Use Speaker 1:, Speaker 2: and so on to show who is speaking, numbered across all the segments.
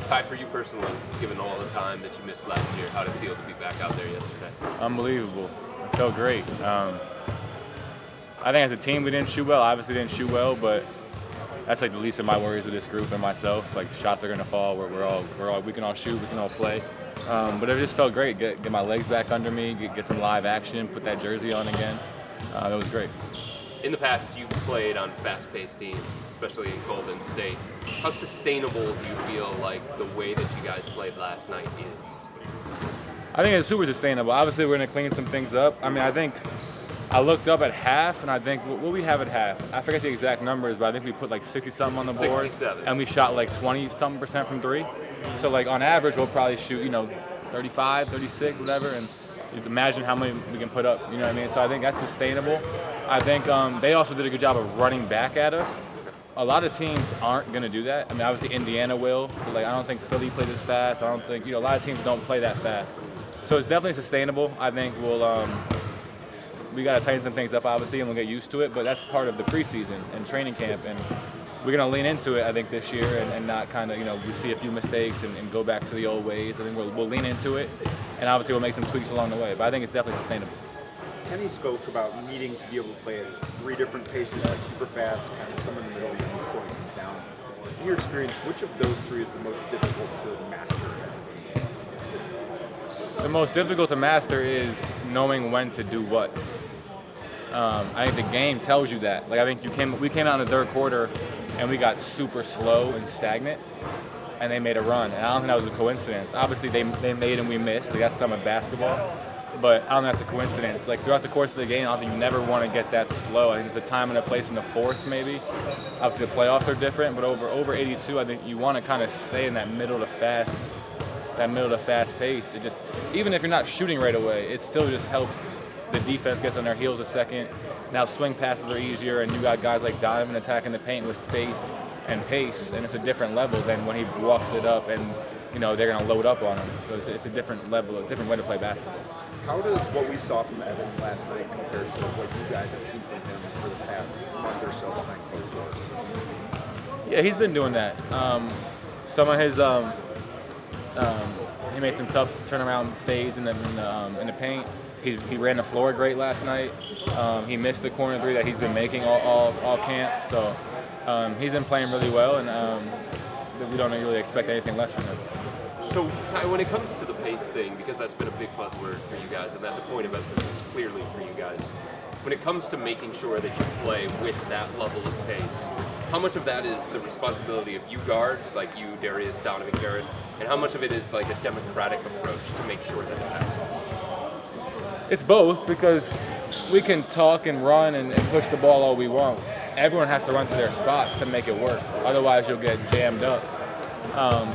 Speaker 1: Ty, for you personally, given all the time that you missed last year, how did it feel to be back out there yesterday?
Speaker 2: Unbelievable. It felt great. I think as a team we didn't shoot well. Obviously didn't shoot well, but that's like the least of my worries with this group and myself. Like shots are gonna fall. We can all shoot. We can all play. But it just felt great. Get my legs back under me. Get some live action. Put that jersey on again. That was great.
Speaker 1: In the past, you've played on fast-paced teams, especially in Golden State. How sustainable do you feel like the way that you guys played last night is?
Speaker 2: I think it's super sustainable. Obviously, we're going to clean some things up. I mean, I think I looked up at half, and I think what we have at half, I forget the exact numbers, but I think we put like 60-something on the board.
Speaker 1: 67.
Speaker 2: And we shot like 20-something% from three. So, like, on average, we'll probably shoot, 35, 36, whatever, and imagine how many we can put up, you know what I mean? So I think that's sustainable. I think they also did a good job of running back at us. A lot of teams aren't going to do that. I mean, obviously Indiana will. But like, I don't think Philly plays as fast. I don't think, a lot of teams don't play that fast. So it's definitely sustainable. I think we got to tighten some things up, obviously, and we'll get used to it. But that's part of the preseason and training camp. And we're going to lean into it, I think, this year and not kind of, we see a few mistakes and go back to the old ways. I think we'll lean into it. And obviously we'll make some tweaks along the way. But I think it's definitely sustainable.
Speaker 3: Kenny spoke about needing to be able to play at 3 different paces, like super fast, kind of come in the middle, and slowing things down. In your experience, which of those 3 is the most difficult to master as a team?
Speaker 2: The most difficult to master is knowing when to do what. I think the game tells you that. Like I think we came out in the third quarter and we got super slow and stagnant, and they made a run. And I don't think that was a coincidence. Obviously they made and we missed. Like that's some of basketball. But I don't think that's a coincidence. Like throughout the course of the game, I don't think you never want to get that slow. I think it's a time and a place in the fourth, maybe. Obviously, the playoffs are different, but over 82, I think you want to kind of stay in that middle to fast pace. It just, even if you're not shooting right away, it still just helps the defense gets on their heels a second. Now swing passes are easier, and you got guys like Donovan attacking the paint with space and pace, and it's a different level than when he walks it up and they're going to load up on him. So it's a different level, a different way to play basketball.
Speaker 3: How does what we saw from Evan last night compare to what you guys have seen from him for the past month or so behind closed doors?
Speaker 2: Yeah, he's been doing that. Some of his, he made some tough turnaround fades in the paint. He ran the floor great last night. He missed the corner 3 that he's been making all camp. So he's been playing really well, and we don't really expect anything less from him.
Speaker 1: So, Ty, when it comes to the pace thing, because that's been a big buzzword for you guys, and that's a point of emphasis clearly for you guys, when it comes to making sure that you play with that level of pace, how much of that is the responsibility of you guards, like you, Darius, Donovan, Garrett, and how much of it is like a democratic approach to make sure that it happens?
Speaker 2: It's both, because we can talk and run and push the ball all we want. Everyone has to run to their spots to make it work. Otherwise, you'll get jammed up.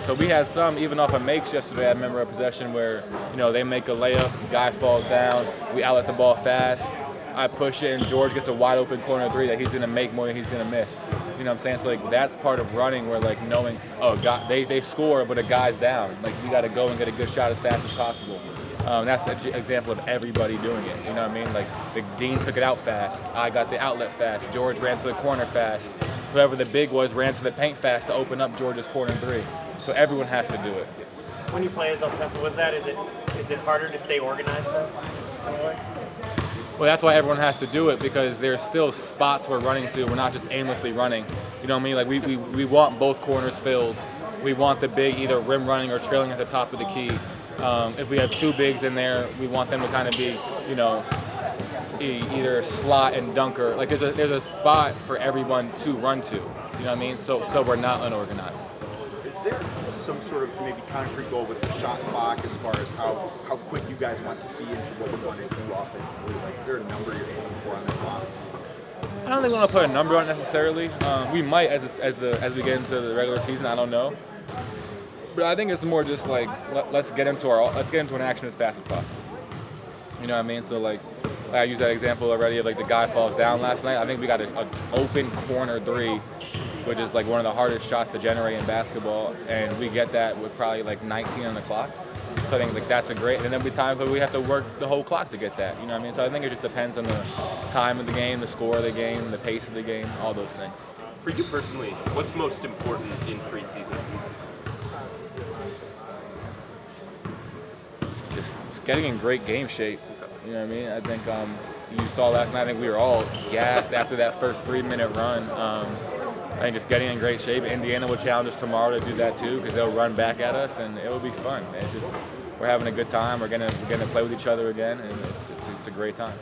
Speaker 2: So we had some, even off of makes yesterday, I remember a possession where, they make a layup, the guy falls down, we outlet the ball fast, I push it, and George gets a wide open corner 3 that he's going to make more than he's going to miss. You know what I'm saying? So, like, that's part of running where, like, knowing, God, they score, but a guy's down. Like, you got to go and get a good shot as fast as possible. That's an example of everybody doing it. You know what I mean? Like, the Dean took it out fast. I got the outlet fast. George ran to the corner fast. Whoever the big was ran to the paint fast to open up George's corner 3. So everyone has to do it.
Speaker 4: When you play as up-tempo with that, is it harder to stay organized then?
Speaker 2: Well, that's why everyone has to do it, because there's still spots we're running to. We're not just aimlessly running. You know what I mean? Like we want both corners filled. We want the big either rim running or trailing at the top of the key. If we have 2 bigs in there, we want them to kind of be, either slot and dunker. Like there's a spot for everyone to run to. You know what I mean? So we're not unorganized.
Speaker 3: Is there some sort of maybe concrete goal with the shot clock as far as how quick you guys want to be into what you want to do offensively? Like, is there a number you're aiming for on the clock?
Speaker 2: I don't think we want to put a number on it necessarily. We might as we get into the regular season. I don't know. But I think it's more just like let's get into an action as fast as possible. You know what I mean? So like I used that example already of like the guy falls down last night. I think we got an open corner 3, which is like one of the hardest shots to generate in basketball, and we get that with probably like 19 on the clock. So I think like that's a great, and then every time we have to work the whole clock to get that. You know what I mean? So I think it just depends on the time of the game, the score of the game, the pace of the game, all those things.
Speaker 1: For you personally, what's most important in preseason?
Speaker 2: just getting in great game shape. You know what I mean? I think you saw last night. I think we were all gassed after that first 3-minute run. I think just getting in great shape. Indiana will challenge us tomorrow to do that too, because they'll run back at us, and it will be fun. We're having a good time. We're gonna play with each other again, and it's a great time.